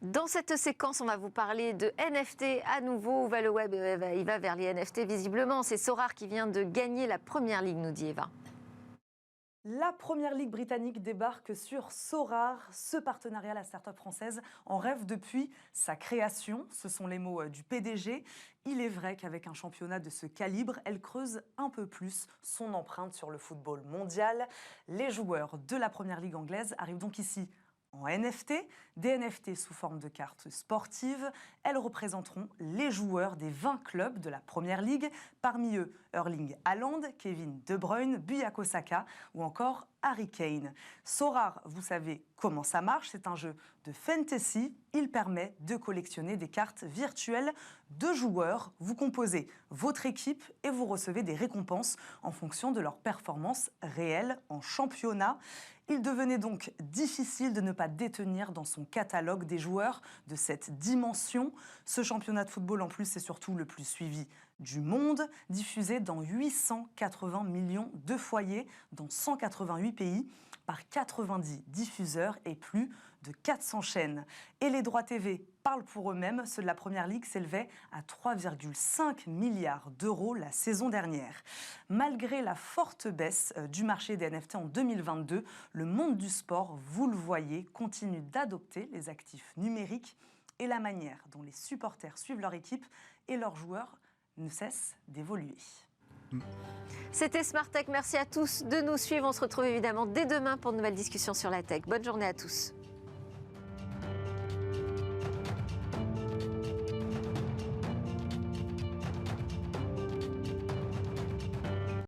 Dans cette séquence, on va vous parler de NFT à nouveau. Où va le web? Il va vers les NFT visiblement. C'est Sorare qui vient de gagner la première ligue, nous dit Eva. La première ligue britannique débarque sur Sorare. Ce partenariat, la start-up française en rêve depuis sa création. Ce sont les mots du PDG. Il est vrai qu'avec un championnat de ce calibre, elle creuse un peu plus son empreinte sur le football mondial. Les joueurs de la première ligue anglaise arrivent donc ici en NFT, des NFT sous forme de cartes sportives. Elles représenteront les joueurs des 20 clubs de la Première Ligue, parmi eux Erling Haaland, Kevin De Bruyne, Bukayo Saka ou encore Harry Kane. Sorare, vous savez comment ça marche, c'est un jeu de fantasy. Il permet de collectionner des cartes virtuelles de joueurs. Vous composez votre équipe et vous recevez des récompenses en fonction de leur performance réelle en championnat. Il devenait donc difficile de ne pas détenir dans son catalogue des joueurs de cette dimension. Ce championnat de football, en plus, c'est surtout le plus suivi du monde, diffusé dans 880 millions de foyers, dans 188 pays, par 90 diffuseurs et plus de 400 chaînes. Et les droits TV parlent pour eux-mêmes. Ceux de la Première Ligue s'élevaient à 3,5 milliards d'euros la saison dernière. Malgré la forte baisse du marché des NFT en 2022, le monde du sport, vous le voyez, continue d'adopter les actifs numériques et la manière dont les supporters suivent leur équipe et leurs joueurs ne cesse d'évoluer. C'était Smart Tech. Merci à tous de nous suivre. On se retrouve évidemment dès demain pour de nouvelles discussions sur la tech. Bonne journée à tous.